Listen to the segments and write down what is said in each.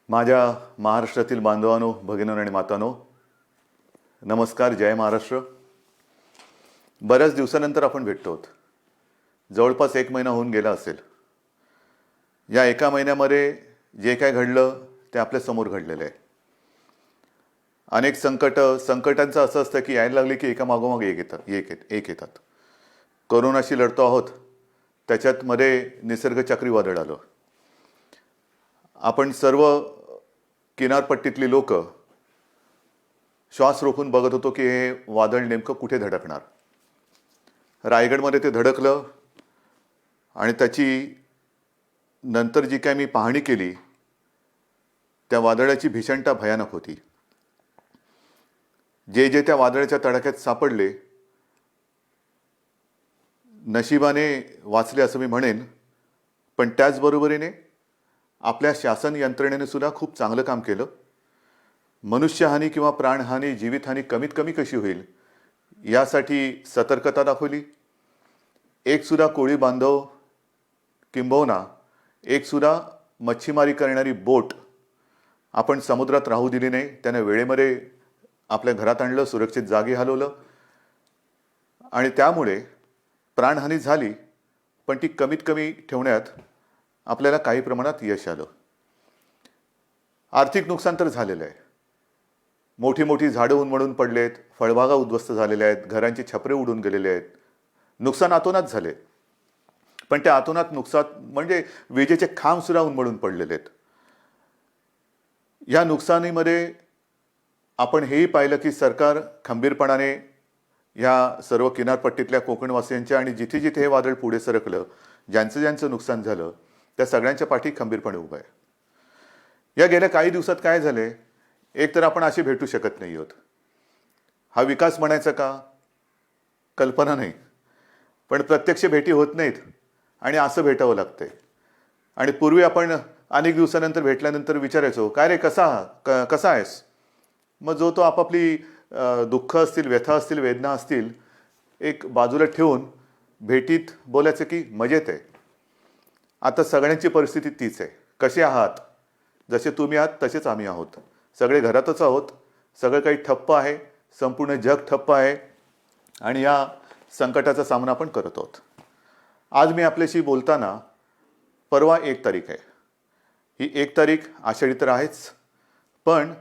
माझ्या महाराष्ट्रातील बांधवांनो, भगिनींनो आणि मातांनो, नमस्कार. जय महाराष्ट्र. बऱ्याच दिवसानंतर आपण भेटतो आहोत. जवळपास 1 महिना होऊन गेला असेल. या एका महिन्यामध्ये जे काय घडलं ते आपल्या समोर घडलेलं आहे. अनेक संकटांचं असं असतं की यायला लागले की एका मागोमाग एक येतात. कोरोनाशी लढतो आहोत, त्याच्यात मध्ये निसर्ग चक्रीवादळ आलं. आपण सर्व किनारपट्टीतली लोक श्वास रोखून बघत होतो की हे वादळ नेमकं कुठे धडकणार. रायगडमध्ये ते धडकलं आणि त्याची नंतर जी काय मी पाहणी केली त्या वादळाची भीषणता भयानक होती. जे त्या वादळाच्या तडाख्यात सापडले नशिबाने वाचले असं मी म्हणेन, पण त्याचबरोबरीने आपल्या शासन यंत्रणेने सुद्धा खूप चांगलं काम केलं. मनुष्यहानी किंवा प्राणहानी, जीवितहानी कमीत कमी कशी होईल यासाठी सतर्कता दाखवली. एकसुद्धा कोळी बांधव किंबहुना एकसुद्धा मच्छीमारी करणारी बोट आपण समुद्रात राहू दिली नाही. त्याने वेळेमध्ये आपल्या घरात आणलं, सुरक्षित जागी हलवलं आणि त्यामुळे प्राणहानी झाली, पण ती कमीत कमी ठेवण्यात आपल्याला काही प्रमाणात यश आलं. आर्थिक नुकसान तर झालेलं आहे. मोठी मोठी झाडं उन्मळून पडलेत, फळबागा उद्ध्वस्त झालेल्या आहेत, घरांचे छपरे उडून गेलेले आहेत. नुकसान अतोनात झाले, पण त्या अतोनात नुकसान म्हणजे विजेचे खांब सुद्धा उन्मळून पडलेले आहेत. या नुकसानीमध्ये आपण हेही पाहिलं की सरकार खंबीरपणाने ह्या सर्व किनारपट्टीतल्या कोकणवासियांच्या आणि जिथे जिथे हे वादळ पुढे सरकलं, ज्यांचं नुकसान झालं त्या सगळ्यांच्या पाठी खंबीरपणे उभं आहे. या गेल्या काही दिवसात काय झाले, एक तर आपण असे भेटू शकत नाही आहोत. हा विकास म्हणायचा का, कल्पना नाही, पण प्रत्यक्ष भेटी होत नाहीत आणि असं भेटावं लागतंय. आणि पूर्वी आपण अनेक दिवसानंतर भेटल्यानंतर विचारायचो, काय रे, कसा आहेस. मग जो तो आपापली दुःख असतील, व्यथा असतील, वेदना असतील एक बाजूला ठेवून भेटीत बोलायचं की मजेत आहे. आता सगळ्यांची परिस्थिती तीच आहे. कसे आहात, जसे तुम्ही आहात तसेच आम्ही आहोत. सगळे घरातच आहोत. सगळं काही ठप्प आहे, संपूर्ण जग ठप्प आहे आणि या संकटाचा सामना आपण करत आहोत. आज मी आपल्याशी बोलताना परवा 1 तारीख आहे. ही 1 तारीख आषाढी तर आहेच, पण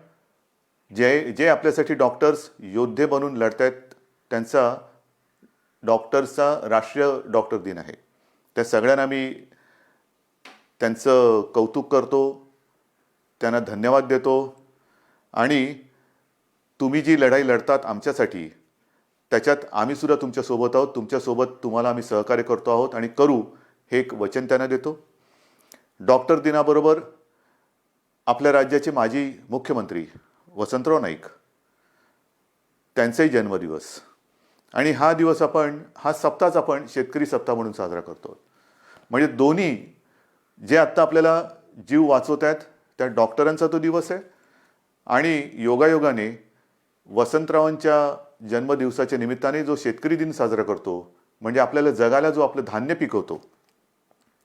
जे आपल्यासाठी डॉक्टर्स योद्धे बनून लढत आहेत त्यांचा डॉक्टर्सचा राष्ट्रीय डॉक्टर दिन आहे. त्या सगळ्यांना मी त्यांचं कौतुक करतो, त्यांना धन्यवाद देतो आणि तुम्ही जी लढाई लढतात आमच्यासाठी त्याच्यात आम्ही सुद्धा तुमच्यासोबत आहोत. तुमच्यासोबत तुम्हाला आम्ही सहकार्य करतो आहोत आणि करू हे एक वचन त्यांना देतो. डॉक्टर दिनाबरोबर आपल्या राज्याचे माजी मुख्यमंत्री वसंतराव नाईक त्यांचाही जन्मदिवस आणि हा सप्ताहच आपण शेतकरी सप्ताह म्हणून साजरा करतो. म्हणजे दोन्ही जे आत्ता आपल्याला जीव वाचवत आहेत त्या डॉक्टरांचा तो दिवस आहे आणि योगायोगाने वसंतरावांच्या जन्मदिवसाच्या निमित्ताने जो शेतकरी दिन साजरा करतो, म्हणजे आपल्याला जगाला जो आपलं धान्य पिकवतो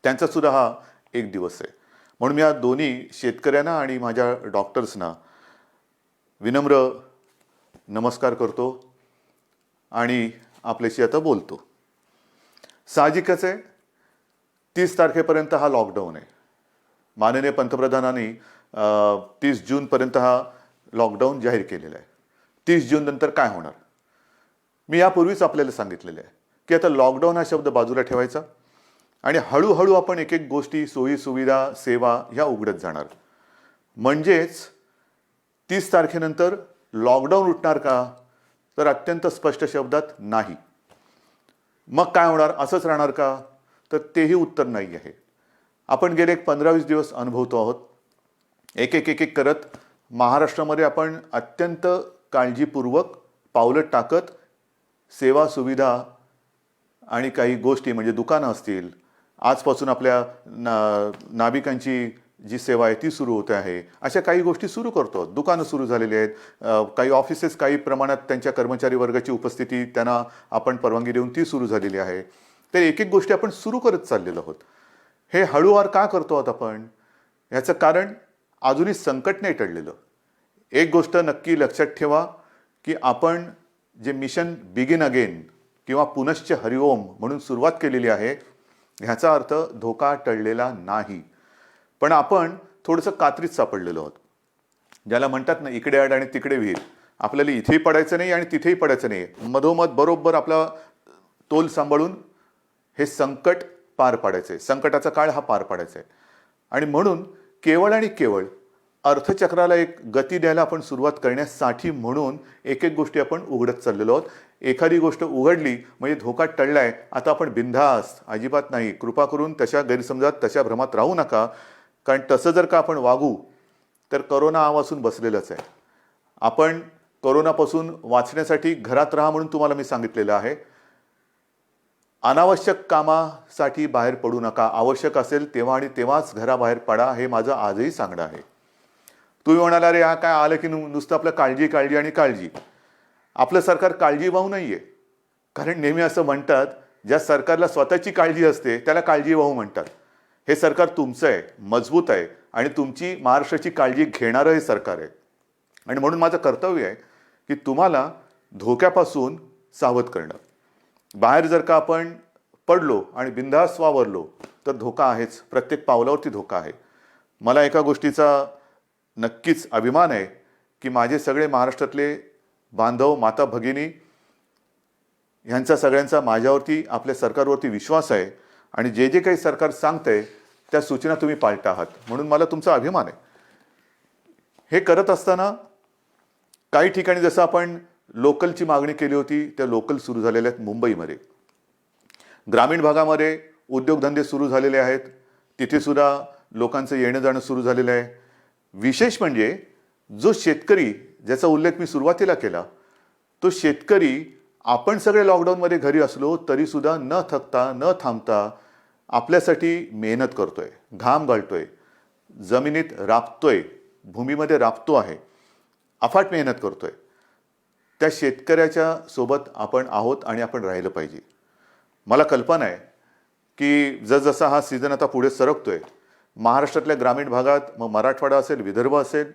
त्यांचा सुद्धा हा एक दिवस आहे. म्हणून मी या दोन्ही शेतकऱ्यांना आणि माझ्या डॉक्टर्सना विनम्र नमस्कार करतो आणि आपल्याशी आता बोलतो. साहजिकच आहे, 30 तारखेपर्यंत हा लॉकडाऊन आहे. माननीय पंतप्रधानांनी 30 जूनपर्यंत हा लॉकडाऊन जाहीर केलेला आहे. 30 जून नंतर काय होणार, मी यापूर्वीच आपल्याला सांगितलेलं आहे की आता लॉकडाऊन हा शब्द बाजूला ठेवायचा आणि हळूहळू आपण एक एक गोष्टी, सोयी सुविधा, सेवा ह्या उघडत जाणार. म्हणजेच 30 तारखेनंतर लॉकडाऊन उठणार का, तर अत्यंत स्पष्ट शब्दात नाही. मग काय होणार, असंच राहणार का, तर तेही उत्तर नाही आहे. आपण गेले 15-20 दिवस अनुभवतो आहोत. एक एक करत महाराष्ट्रामध्ये आपण अत्यंत काळजीपूर्वक पावलं टाकत सेवा सुविधा आणि काही गोष्टी म्हणजे दुकानं असतील, आजपासून आपल्या नाभिकांची जी सेवा आहे ती सुरू होते आहे, अशा काही गोष्टी सुरू करतो. दुकानं सुरू झालेली आहेत, काही ऑफिसेस काही प्रमाणात त्यांच्या कर्मचारी वर्गाची उपस्थिती त्यांना आपण परवानगी देऊन ती सुरू झालेली आहे. तर एक एक गोष्टी आपण सुरू करत चाललेलो आहोत. हे हळूवार का करतो आहोत आपण, ह्याचं कारण अजूनही संकट नाही टळलेलं. एक गोष्ट नक्की लक्षात ठेवा की आपण जे मिशन बिगिन अगेन किंवा पुनश्च हरिओम म्हणून सुरुवात केलेली आहे, ह्याचा अर्थ धोका टळलेला नाही. पण आपण थोडंसं कात्रीत सापडलेलो आहोत. ज्याला म्हणतात ना, इकडे आड आणि तिकडे विहीर. आपल्याला इथेही पडायचं नाही आणि तिथेही पडायचं नाही. मधोमध बरोबर आपला तोल सांभाळून हे संकट पार पाडायचं आहे. संकटाचा काळ हा पार पाडायचा आहे. आणि म्हणून केवळ आणि केवळ अर्थचक्राला एक गती द्यायला आपण सुरुवात करण्यासाठी म्हणून एक एक गोष्टी आपण उघडत चाललेलो आहोत. एखादी गोष्ट उघडली म्हणजे धोका टळलाय, आता आपण बिनधास्त, अजिबात नाही. कृपा करून तशा गैरसमजात, तशा भ्रमात राहू नका. कारण तसं जर का आपण वागू तर करोना आवासून बसलेलंच आहे. आपण करोनापासून वाचण्यासाठी घरात राहा म्हणून तुम्हाला मी सांगितलेलं आहे. अनावश्यक कामासाठी बाहेर पडू नका. आवश्यक असेल तेव्हा आणि तेव्हाच घराबाहेर पडा, हे माझं आजही सांगणं आहे. तुम्ही म्हणाला, अरे हा काय आलं की नुसतं आपलं काळजी काळजी आणि काळजी. आपलं सरकार काळजीवाहू नाहीये. कारण नेहमी असं म्हणतात, ज्या सरकारला स्वतःची काळजी असते त्याला काळजीवाहू म्हणतात. हे सरकार तुमचं आहे, मजबूत आहे आणि तुमची महाराष्ट्राची काळजी घेणारं हे सरकार आहे. आणि म्हणून माझं कर्तव्य आहे की तुम्हाला धोक्यापासून सावध करणं. बाहेर जर का आपण पडलो आणि बिनधास्त वावरलो तर धोका आहेच. प्रत्येक पावलावरती धोका आहे. मला एका गोष्टीचा नक्कीच अभिमान आहे की माझे सगळे महाराष्ट्रातले बांधव, माता भगिनी ह्यांचा सगळ्यांचा माझ्यावरती, आपल्या सरकारवरती विश्वास आहे. आणि जे जे काही सरकार सांगतंय त्या सूचना तुम्ही पाळत आहात, म्हणून मला तुमचा अभिमान आहे. हे करत असताना काही ठिकाणी जसं आपण लोकलची मागणी केली होती, त्या लोकल सुरू झालेल्या आहेत. मुंबईमध्ये ग्रामीण भागामध्ये उद्योगधंदे सुरू झालेले आहेत. तिथे सुद्धा लोकांचं येणं जाणं सुरू झालेलं आहे. विशेष म्हणजे जो शेतकरी, ज्याचा उल्लेख मी सुरुवातीला केला, तो शेतकरी आपण सगळे लॉकडाऊनमध्ये घरी असलो तरी सुद्धा न थकता, न थांबता आपल्यासाठी मेहनत करतोय, घाम गाळतोय, जमिनीत राबतोय, भूमीमध्ये राबतो आहे, अफाट मेहनत करतोय. त्या शेतकऱ्याच्या सोबत आपण आहोत आणि आपण राहिलं पाहिजे. मला कल्पना आहे की जसजसा हा सीझन आता पुढे सरकतोय, महाराष्ट्रातल्या ग्रामीण भागात, मग मराठवाडा असेल, विदर्भ असेल,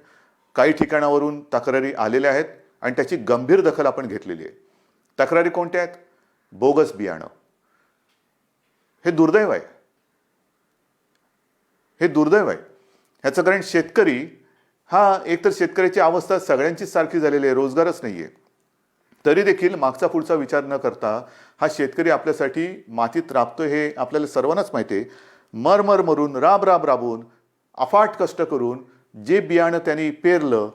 काही ठिकाणावरून तक्रारी आलेल्या आहेत आणि त्याची गंभीर दखल आपण घेतलेली आहे. तक्रारी कोणत्या आहेत? बोगस बियाणं. हे दुर्दैव आहे. हे दुर्दैव आहे. ह्याचं कारण शेतकरी हा, एकतर शेतकऱ्याची अवस्था सगळ्यांचीच सारखी झालेली आहे, रोजगारच नाहीये. तरी देखील मागचा पुढचा विचार न करता हा शेतकरी आपल्यासाठी मातीत राबतोय हे आपल्याला सर्वांनाच माहिती आहे. मरमर मरून, राब राब राबून, अफाट कष्ट करून जे बियाणं त्यांनी पेरलं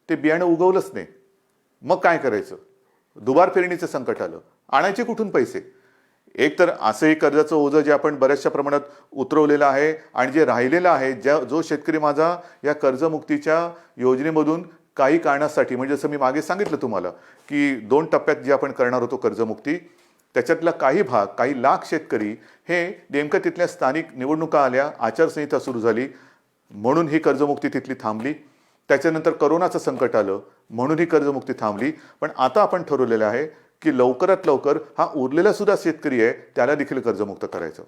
ते बियाणं उगवलंच नाही. मग काय करायचं? दुबार पेरणीचं संकट आलं. आणायचे कुठून पैसे? एक तर असंही कर्जाचं ओझं जे आपण बऱ्याचशा प्रमाणात उतरवलेलं आहे आणि जे राहिलेलं आहे, जो शेतकरी माझा या कर्जमुक्तीच्या योजनेमधून काही कारणासाठी, म्हणजे जसं मी मागे सांगितलं तुम्हाला की 2 टप्प्यात जे आपण करणार होतो कर्जमुक्ती, त्याच्यातला काही भाग, काही लाख शेतकरी हे नेमकं तिथल्या स्थानिक निवडणुका आल्या, आचारसंहिता सुरू झाली म्हणून ही कर्जमुक्ती तिथली थांबली. त्याच्यानंतर करोनाचं संकट आलं म्हणून ही कर्जमुक्ती थांबली. पण आता आपण ठरवलेलं आहे की लवकरात लवकर हा उरलेला सुद्धा शेतकरी आहे त्याला देखील कर्जमुक्त करायचं.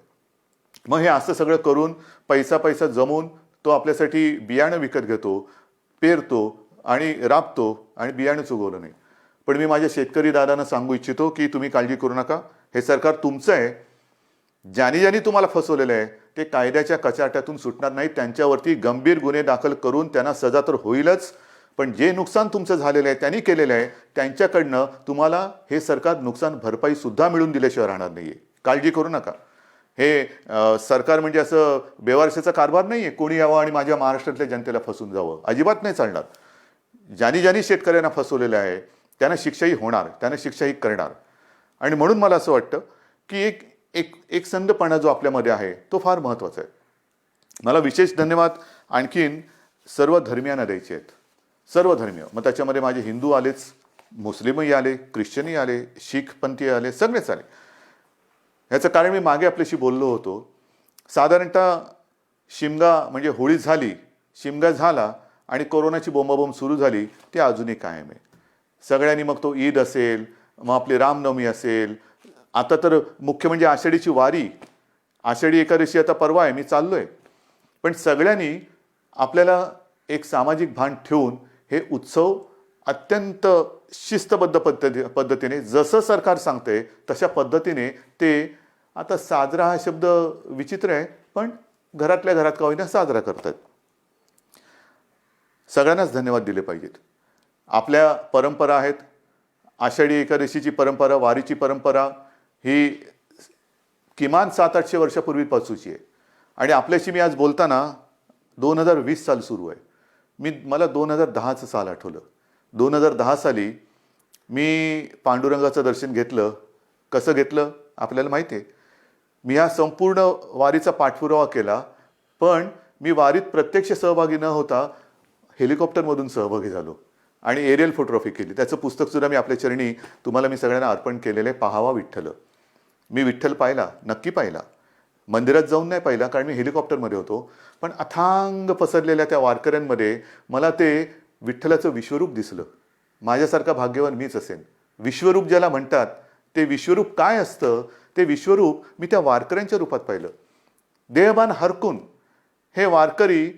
मग हे असं सगळं करून पैसा जमवून तो आपल्यासाठी बियाणं विकत घेतो, पेरतो आणि राबतो आणि बियाणंच उगवलं नाही. पण मी माझ्या शेतकरी दादांना सांगू इच्छितो की तुम्ही काळजी करू नका. हे सरकार तुमचं आहे. ज्यांनी तुम्हाला फसवलेलं आहे ते कायद्याच्या कचाट्यातून सुटणार नाही. त्यांच्यावरती गंभीर गुन्हे दाखल करून त्यांना सजा तर होईलच, पण जे नुकसान तुमचं झालेलं आहे, त्यांनी केलेलं आहे, त्यांच्याकडनं तुम्हाला हे सरकार नुकसान भरपाई सुद्धा मिळून दिल्याशिवाय राहणार नाहीये. काळजी करू नका. हे सरकार म्हणजे असं बेवारशाचा कारभार नाहीये, कोणी यावं आणि माझ्या महाराष्ट्रातल्या जनतेला फसवून जावं. अजिबात नाही चालणार. ज्यांनी शेतकऱ्यांना फसवलेलं आहे त्यांना शिक्षाही होणार, त्यांना शिक्षाही करणार. आणि म्हणून मला असं वाटतं की एक संधपणा जो आपल्यामध्ये आहे तो फार महत्त्वाचा आहे. मला विशेष धन्यवाद आणखीन सर्व धर्मियांना द्यायचे आहेत. सर्व धर्मीय, मग त्याच्यामध्ये माझे हिंदू आलेच, मुस्लिमही आले, ख्रिश्चनही आले, शीख पंथी आले, सगळेच आले. ह्याचं कारण मी मागे आपल्याशी बोललो होतो. साधारणतः शिमगा म्हणजे होळी झाली, शिमगा झाला आणि कोरोनाची बोंबाबोंब सुरू झाली, ती अजूनही कायम आहे. सगळ्यांनी, मग तो ईद असेल, मग आपली रामनवमी असेल, आता तर मुख्य म्हणजे आषाढीची वारी, आषाढी एकादशी आता परवा आहे, मी चाललोय. पण सगळ्यांनी आपल्याला एक सामाजिक भान ठेवून हे उत्सव अत्यंत शिस्तबद्ध पद्धतीने जसं सरकार सांगते तशा पद्धतीने ते, आता साजरा हा शब्द विचित्र आहे, पण घरातल्या घरात का होईना साजरा करतात. सगळ्यांनाच धन्यवाद दिले पाहिजेत. आपल्या परंपरा आहेत. आषाढी एकादशीची परंपरा, वारीची परंपरा ही किमान 700-800 वर्षापूर्वीपासूनची आहे. आणि आपल्याशी मी आज बोलताना 2020 साल सुरू आहे. मला 2010चं साल आठवलं. 2010 साली मी पांडुरंगाचं दर्शन घेतलं. कसं घेतलं आपल्याला माहिती आहे. मी ह्या संपूर्ण वारीचा पाठपुरावा केला, पण मी वारीत प्रत्यक्ष सहभागी न होता हेलिकॉप्टरमधून सहभागी झालो आणि एरियल फोटोग्राफी केली. त्याचं पुस्तकसुद्धा मी आपल्या चरणी तुम्हाला मी सगळ्यांना अर्पण केलेलं आहे. पाहावा विठ्ठल. मी विठ्ठल पाहिला, नक्की पाहिला. मंदिरात जाऊन नाही पाहिला कारण मी हेलिकॉप्टरमध्ये होतो, पण अथांग पसरलेल्या त्या वारकऱ्यांमध्ये मला ते विठ्ठलाचं विश्वरूप दिसलं. माझ्यासारखा भाग्यवान मीच असेन. विश्वरूप ज्याला म्हणतात ते विश्वरूप काय असतं ते विश्वरूप मी त्या वारकऱ्यांच्या रूपात पाहिलं. देहभान हरकून हे वारकरी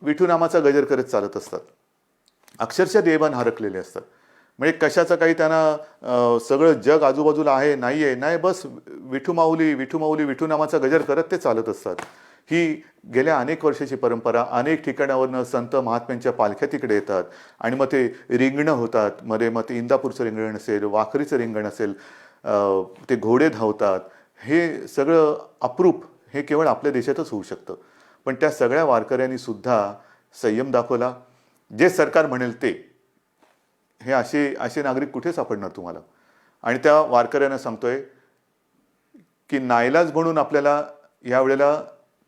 विठू नामाचा गजर करत चालत असतात. अक्षरशः देहभान हरकलेले असतात. म्हणजे कशाचं काही त्यांना सगळं जग आजूबाजूला आहे नाही आहे नाही, बस विठू माऊली विठू माऊली विठू नामाचा गजर करत ते चालत असतात. ही गेल्या अनेक वर्षाची परंपरा. अनेक ठिकाणावरनं संत महात्म्यांच्या पालख्या तिकडे येतात आणि मग ते रिंगणं होतात. मध्ये मग ते इंदापूरचं रिंगण असेल, वाखरीचं रिंगण असेल, ते घोडे धावतात. हे सगळं अप्रूप हे केवळ आपल्या देशातच होऊ शकतं. पण त्या सगळ्या वारकऱ्यांनी सुद्धा संयम दाखवला. जे सरकार म्हणेल ते, हे असे नागरिक कुठे सापडणार तुम्हाला. आणि त्या वारकऱ्यांना सांगतोय की नाईलाज म्हणून आपल्याला यावेळेला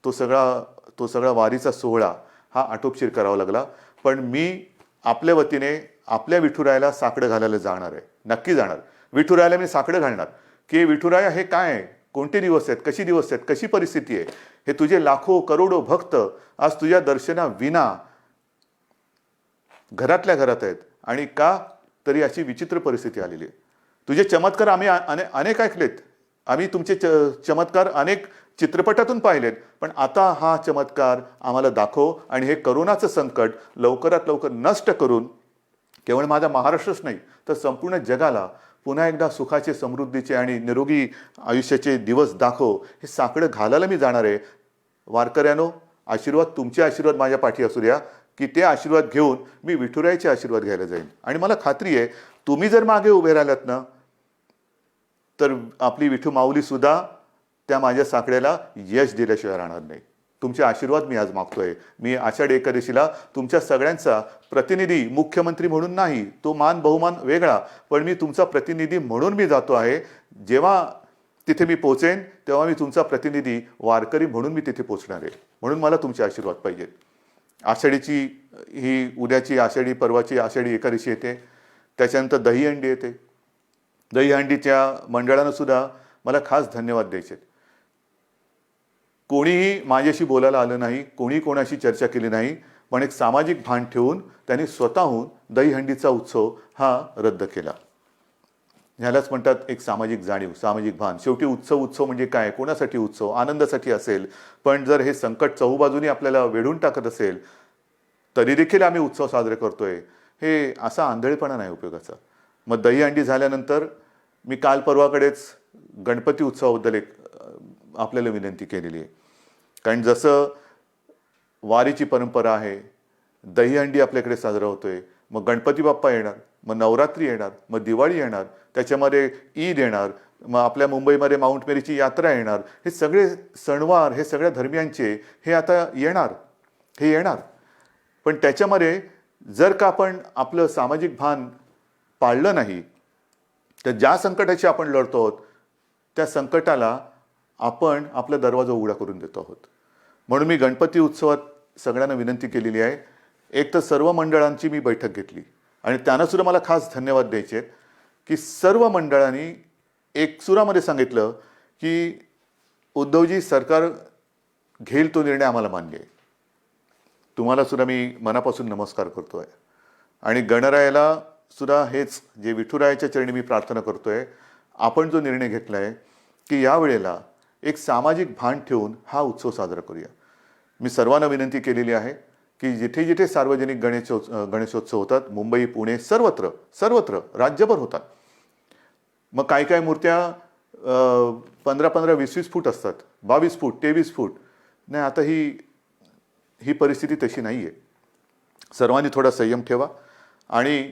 तो सगळा वारीचा सोहळा हा आटोपशीर करावा लागला. पण मी आपल्या वतीने आपल्या विठुरायाला साकडं घालायला जाणार आहे. नक्की जाणार. विठुरायाला मी साकडं घालणार की विठुराया हे काय आहे, कोणते दिवस आहेत, कशी दिवस आहेत, कशी परिस्थिती आहे. हे तुझे लाखो करोडो भक्त आज तुझ्या दर्शनाविना घरातल्या घरात आहेत. आणि का तरी अशी विचित्र परिस्थिती आलेली आहे. तुझे चमत्कार आम्ही अनेक ऐकलेत. आम्ही तुमचे चमत्कार अनेक चित्रपटातून पाहिलेत. पण आता हा चमत्कार आम्हाला दाखव आणि हे करोनाचं संकट लवकरात लवकर नष्ट करून केवळ माझा महाराष्ट्रच नाही तर संपूर्ण जगाला पुन्हा एकदा सुखाचे, समृद्धीचे आणि निरोगी आयुष्याचे दिवस दाखव. हे साकडं घालायला मी जाणार आहे. वारकऱ्यानो, आशीर्वाद, तुमचे आशीर्वाद माझ्या पाठी असू द्या की ते आशीर्वाद घेऊन मी विठुरायाचे आशीर्वाद घ्यायला जाईन. आणि मला खात्री आहे तुम्ही जर मागे उभे राहिलात ना तर आपली विठू माऊली सुद्धा त्या माझ्या साकड्याला यश दिल्याशिवाय राहणार नाही. तुमचे आशीर्वाद मी आज मागतोय. मी आषाढी एकादशीला तुमच्या सगळ्यांचा प्रतिनिधी, मुख्यमंत्री म्हणून नाही, तो मान बहुमान वेगळा, पण मी तुमचा प्रतिनिधी म्हणून मी जातो आहे. जेव्हा तिथे मी पोहोचेन तेव्हा मी तुमचा प्रतिनिधी वारकरी म्हणून मी तिथे पोहोचणार आहे. म्हणून मला तुमचे आशीर्वाद पाहिजेत. आषाढीची ही उद्याची आषाढी, परवाची आषाढी एकादशी येते. त्याच्यानंतर दहीहंडी येते. दहीहंडीच्या मंडळानं सुद्धा मला खास धन्यवाद द्यायचे. कोणीही माझ्याशी बोलायला आलं नाही, कोणी कोणाशी चर्चा केली नाही, पण एक सामाजिक भान ठेवून त्यांनी स्वतःहून दहीहंडीचा उत्सव हा रद्द केला. ह्यालाच म्हणतात एक सामाजिक जाणीव, सामाजिक भान. शेवटी उत्सव म्हणजे काय, कोणासाठी उत्सव, आनंदासाठी असेल. पण जर हे संकट चहूबाजूनी आपल्याला वेढून टाकत असेल तरी देखील आम्ही उत्सव साजरे करतोय, हे असा आंधळेपणा नाही उपयोगाचा. मग दहीहंडी झाल्यानंतर मी काल परवाकडेच गणपती उत्सवाबद्दल एक आपल्याला विनंती केलेली आहे. कारण जसं वारीची परंपरा आहे, दहीहंडी आपल्याकडे साजरा होतोय, मग गणपती बाप्पा येणार, मग नवरात्री येणार, मग दिवाळी येणार, त्याच्यामध्ये ईद येणार, मग आपल्या मुंबईमध्ये माउंट मेरीची यात्रा येणार. हे सगळे सणवार हे सगळ्या धर्मियांचे हे आता येणार. पण त्याच्यामध्ये जर का आपण आपलं सामाजिक भान पाळलं नाही तर ज्या संकटाशी आपण लढतो आहोत त्या संकटाला आपण आपला दरवाजा उघडा करून देतो आहोत. म्हणून मी गणपती उत्सवात सगळ्यांना विनंती केलेली आहे. एक तर सर्व मंडळांची मी बैठक घेतली आणि त्यांना सुद्धा मला खास धन्यवाद द्यायचे आहेत की सर्व मंडळांनी एक सुरामध्ये सांगितलं की उद्धवजी, सरकार घेईल तो निर्णय आम्हाला मान्य आहे. तुम्हाला सुद्धा मी मनापासून नमस्कार करतोय आणि गणरायाला सुद्धा हेच जे विठुरायाच्या चरणी मी प्रार्थना करतोय. आपण जो निर्णय घेतलाय की यावेळेला एक सामाजिक भान ठेवून हा उत्सव साजरा करूया. मी सर्वांना विनंती केलेली आहे की जिथे जिथे सार्वजनिक गणेशोत्सव होतात, मुंबई, पुणे, सर्वत्र सर्वत्र राज्यभर होतात. मग काही काही मूर्त्या 15-15, 20-20 फूट असतात, 22 फूट, 23 फूट. नाही, आता ही परिस्थिती तशी नाही आहे. सर्वांनी थोडा संयम ठेवा. आणि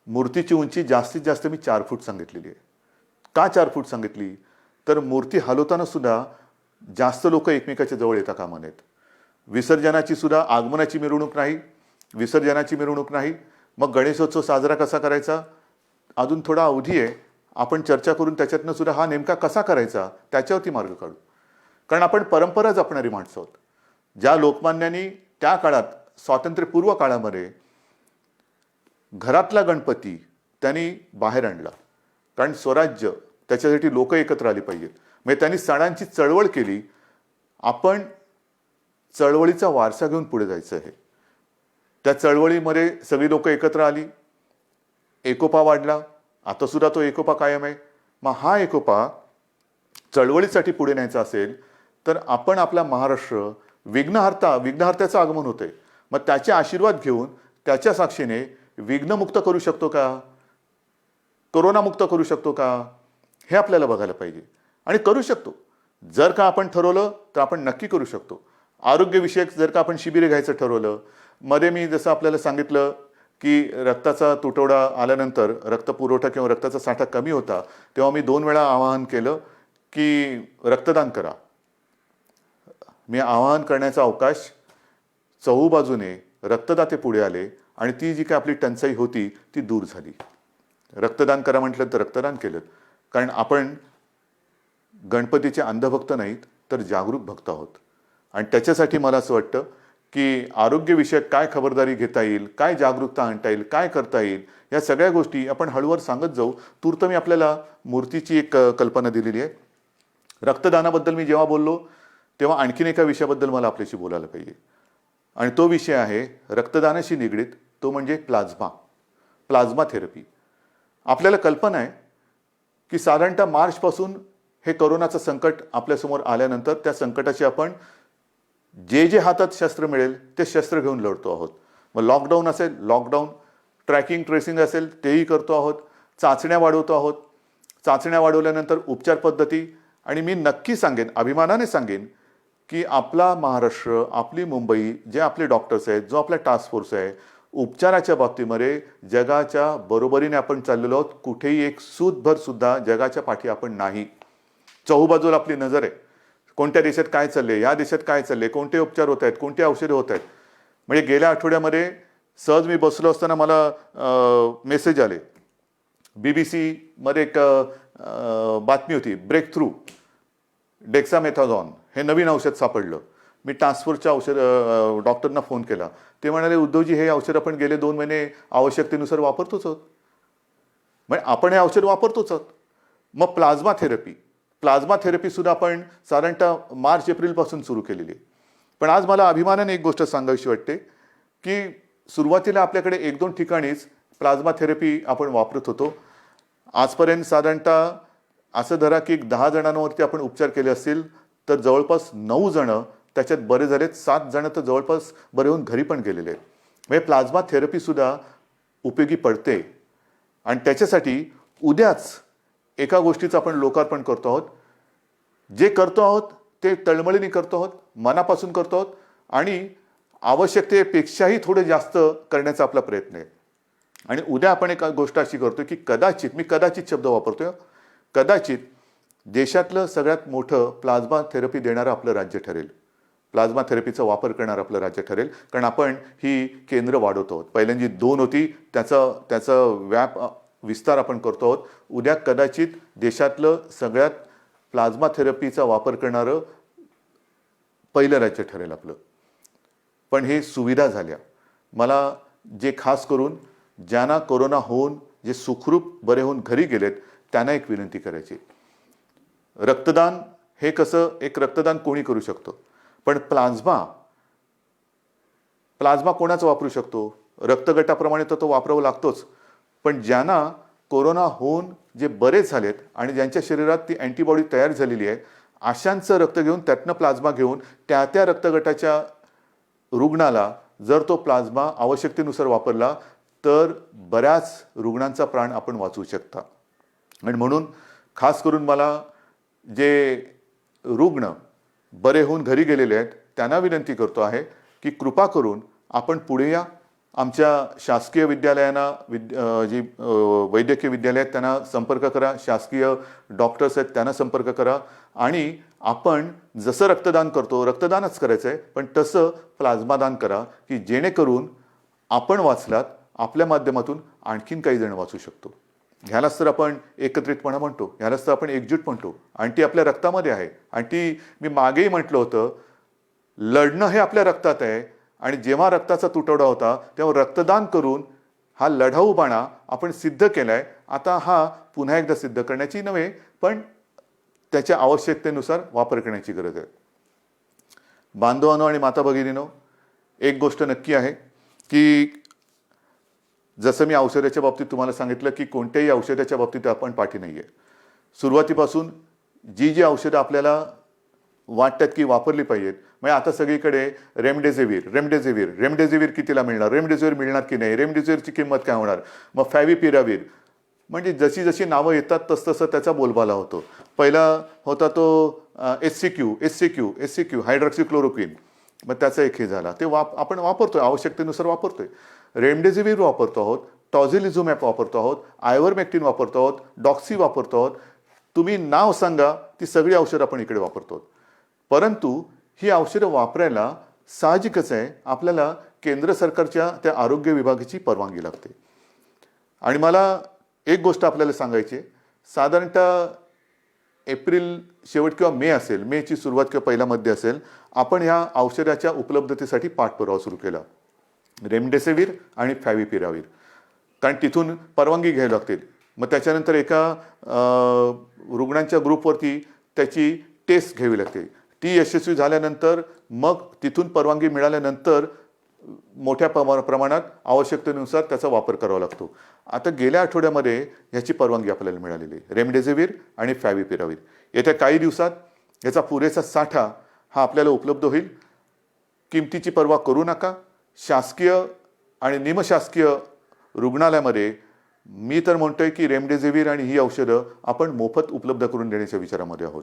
मूर्तीची उंची जास्तीत जास्त मी 4 फूट सांगितलेली आहे. का 4 फूट सांगितली? तर मूर्ती हलवताना सुद्धा जास्त लोक एकमेकाच्या जवळ येता कामा नयेत. विसर्जनाची सुद्धा आगमनाची मिरवणूक नाही, विसर्जनाची मिरवणूक नाही. मग गणेशोत्सव साजरा कसा करायचा? अजून थोडा अवधी आहे. आपण चर्चा करून त्याच्यातनं सुद्धा हा नेमका कसा करायचा त्याच्यावरती मार्ग काढू. कारण आपण परंपरा जपणारी माणसं आहोत. ज्या लोकमान्यांनी त्या काळात, स्वातंत्र्यपूर्व काळामध्ये घरातला गणपती त्यांनी बाहेर आणला. कारण स्वराज्य, त्याच्यासाठी लोक एकत्र आली पाहिजेत. म्हणजे त्यांनी सणांची चळवळ केली. आपण चळवळीचा वारसा घेऊन पुढे जायचं आहे. त्या चळवळीमध्ये सगळी लोक एकत्र आली, एकोपा वाढला. आता सुद्धा तो एकोपा कायम आहे. मग हा एकोपा चळवळीसाठी पुढे न्यायचा असेल तर आपण आपला महाराष्ट्र विघ्नहर्त्याचं आगमन होतंय, मग त्याचे आशीर्वाद घेऊन त्याच्या साक्षीने विघ्नमुक्त करू शकतो का, कोरोनामुक्त करू शकतो का, हे आपल्याला बघायला पाहिजे. आणि करू शकतो. जर का आपण ठरवलं तर आपण नक्की करू शकतो. आरोग्यविषयक जर का आपण शिबिरे घ्यायचं ठरवलं, मध्ये मी जसं आपल्याला सांगितलं की रक्ताचा तुटवडा आल्यानंतर रक्तपुरवठा किंवा रक्ताचा साठा कमी होता, तेव्हा मी 2 वेळा आवाहन केलं की रक्तदान करा. मी आवाहन करण्याचा अवकाश, चहूबाजूने रक्तदाते पुढे आले आणि ती जी काही आपली टंचाई होती ती दूर झाली. रक्तदान करा म्हटलं तर रक्तदान केलं. कारण आपण गणपतीचे अंधभक्त नाहीत तर जागरूक भक्त आहोत. आणि त्याच्यासाठी मला असं वाटतं की आरोग्यविषयक काय खबरदारी घेता येईल, काय जागरूकता आणता येईल, काय करता येईल, या सगळ्या गोष्टी आपण हळूवार सांगत जाऊ. तूर्त मी आपल्याला मूर्तीची एक कल्पना दिलेली आहे. रक्तदानाबद्दल मी जेव्हा बोललो तेव्हा आणखीन एका विषयाबद्दल मला आपल्याशी बोलायला पाहिजे. आणि तो विषय आहे रक्तदानाशी निगडीत, तो म्हणजे प्लाझ्मा थेरपी. आपल्याला कल्पना आहे की साधारणतः मार्चपासून हे कोरोनाचं संकट आपल्यासमोर आल्यानंतर त्या संकटाची आपण जे हातात शस्त्र मिळेल ते शस्त्र घेऊन लढतो आहोत. मग लॉकडाऊन असेल, लॉकडाऊन, ट्रॅकिंग ट्रेसिंग असेल तेही करतो आहोत, चाचण्या वाढवतो आहोत. चाचण्या वाढवल्यानंतर उपचार पद्धती. आणि मी नक्की सांगेन, अभिमानाने सांगेन की आपला महाराष्ट्र, आपली मुंबई, जे आपले डॉक्टर्स आहेत, जो आपला टास्क फोर्स आहे, उपचाराच्या बाबतीमध्ये जगाच्या बरोबरीने आपण चाललेलो आहोत. कुठेही एक सूतभर सुद्धा जगाच्या पाठी आपण नाही. चहूबाजूला आपली नजर आहे. कोणत्या देशात काय चाललंय, या देशात काय चाललंय, कोणते उपचार होत आहेत, कोणते औषधे होत आहेत. म्हणजे गेल्या आठवड्यामध्ये सहज मी बसलो असताना मला मेसेज आले. BBC मध्ये एक बातमी होती, ब्रेक थ्रू डेक्सामेथाझॉन हे नवीन औषध सापडलं. मी टास्क फोर्सच्या डॉक्टरना फोन केला. ते म्हणाले, उद्धवजी हे औषध आपण गेले 2 महिने आवश्यकतेनुसार वापरतोच आहोत. म्हणजे आपण हे औषध वापरतोच आहोत. मग प्लाझ्मा थेरपी सुद्धा आपण साधारणतः मार्च-एप्रिलपासून सुरू केलेली आहे. पण आज मला अभिमानाने एक गोष्ट सांगावीशी वाटते की सुरुवातीला आपल्याकडे 1-2 ठिकाणीच प्लाझ्मा थेरपी आपण वापरत होतो. आजपर्यंत साधारणतः असं धरा की 10 जणांवरती आपण उपचार केले असतील तर जवळपास 9 जण त्याच्यात बरे झालेत, 7 जण तर जवळपास बरे होऊन घरी पण गेलेले आहेत. म्हणजे प्लाझ्मा थेरपी सुद्धा उपयोगी पडते. आणि त्याच्यासाठी उद्याच एका गोष्टीचं आपण लोकार्पण करतो आहोत. जे करतो आहोत ते तळमळीने करतो आहोत, मनापासून करतो आहोत आणि आवश्यकतेपेक्षाही थोडे जास्त करण्याचा आपला प्रयत्न आहे. आणि उद्या आपण एक गोष्ट अशी करतोय की कदाचित शब्द वापरतोय, कदाचित देशातलं सगळ्यात मोठं प्लाझ्मा थेरपी देणारं आपलं राज्य ठरेल. प्लाझ्मा थेरपीचा वापर करणारं आपलं राज्य ठरेल. कारण आपण ही केंद्र वाढवतो आहोत. पहिल्यांदा 2 होती, त्याचा विस्तार आपण करतो आहोत. उद्या कदाचित देशातलं सगळ्यात प्लाझ्मा थेरपीचा वापर करणारं पहिलं राज्य ठरेल आपलं. पण हे सुविधा झाल्या. मला जे खास करून ज्यांना कोरोना होऊन जे सुखरूप बरे होऊन घरी गेलेत त्यांना एक विनंती करायची. रक्तदान हे कसं, एक रक्तदान कोणी करू शकतो, पण प्लाझ्मा कोणाचं वापरू शकतो? रक्तगटाप्रमाणे तर तो वापरावा लागतोच. पण ज्यांना कोरोना होऊन जे बरे झालेत आणि ज्यांच्या शरीरात ती अँटीबॉडी तयार झालेली आहे, अशांचं रक्त घेऊन, त्यातनं प्लाझ्मा घेऊन त्या रक्तगटाच्या रुग्णाला जर तो प्लाझ्मा आवश्यकतेनुसार वापरला तर बऱ्याच रुग्णांचा प्राण आपण वाचवू शकता. आणि म्हणून खास करून मला जे रुग्ण बरे होऊन घरी गेलेले आहेत त्यांना विनंती करतो आहे की कृपा करून आपण पुढे या. आमच्या शासकीय विद्यालयांना वैद्यकीय विद्यालय आहेत त्यांना संपर्क करा, शासकीय डॉक्टर्स आहेत त्यांना संपर्क करा आणि आपण जसं रक्तदान करतो रक्तदानच करायचं आहे, पण तसं प्लाझ्मा दान करा की जेणेकरून आपण वाचलात, आपल्या माध्यमातून आणखीन काही जण वाचू शकतो. ह्यालाच तर आपण एकत्रितपणा म्हणतो, ह्यालाच तर आपण एकजूट म्हणतो आणि ती आपल्या रक्तामध्ये आहे. आणि ती मी मागेही म्हटलं होतं, लढणं हे आपल्या रक्तात आहे आणि जेव्हा रक्ताचा तुटवडा होता तेव्हा रक्तदान करून हा लढाऊ बाणा आपण सिद्ध केलाय. आता हा पुन्हा एकदा सिद्ध करण्याची नव्हे, पण त्याच्या आवश्यकतेनुसार वापर करण्याची गरज आहे. बांधवांनो आणि माता भगिनींनो, एक गोष्ट नक्की आहे की जसं मी औषधाच्या बाबतीत तुम्हाला सांगितलं की कोणत्याही औषधाच्या बाबतीत आपण पाठी नाही आहे. सुरुवातीपासून जी औषधं आपल्याला वाटतात की वापरली पाहिजेत, म्हणजे आता सगळीकडे रेमडेसिवीर कितीला मिळणार, रेमडेसिवीर मिळणार की नाही, रेमडेसिवीरची किंमत काय होणार, मग फॅव्हिपिरावीर, म्हणजे जशी जशी नावं येतात तसतसं त्याचा बोलबाला होतो. पहिला होता तो एससीक्यू हायड्रॉक्सिक्लोरोक्विन, मग त्याचा एक हे झाला, ते आपण वापरतोय, आवश्यकतेनुसार वापरतोय. रेमडेसिवीर वापरतो आहोत, टॉझिलिझुमॅब वापरतो आहोत, आयव्हरमेक्टिन वापरतो आहोत, डॉक्सी वापरतो आहोत. तुम्ही नाव सांगा, ती सगळी औषधं आपण इकडे वापरतो. परंतु ही औषधं वापरायला साहजिकच आहे आपल्याला केंद्र सरकारच्या त्या आरोग्य विभागाची परवानगी लागते. आणि मला एक गोष्ट आपल्याला सांगायची आहे, साधारणतः एप्रिल शेवट किंवा मे असेल, मेची सुरुवात किंवा पहिला मध्ये असेल, आपण ह्या औषधाच्या उपलब्धतेसाठी पाठपुरावा सुरू केला, रेमडेसिवीर आणि फॅव्हिपिरावीर, कारण तिथून परवानगी घ्यावी लागतील. मग त्याच्यानंतर एका रुग्णांच्या ग्रुपवरती त्याची टेस्ट घ्यावी लागते. ती यशस्वी झाल्यानंतर मग तिथून परवानगी मिळाल्यानंतर मोठ्या प्रमाणात आवश्यकतेनुसार त्याचा वापर करावा लागतो. आता गेल्या आठवड्यामध्ये ह्याची परवानगी आपल्याला मिळालेली आहे, रेमडेसिवीर आणि फॅव्हिपिरावीर. येत्या काही दिवसात याचा पुरेसा साठा हा आपल्याला उपलब्ध होईल. किमतीची पर्वा करू नका. शासकीय आणि निमशासकीय रुग्णालयामध्ये मी तर म्हणतोय की रेमडेसिवीर आणि ही औषधं आपण मोफत उपलब्ध करून देण्याच्या विचारामध्ये आहोत.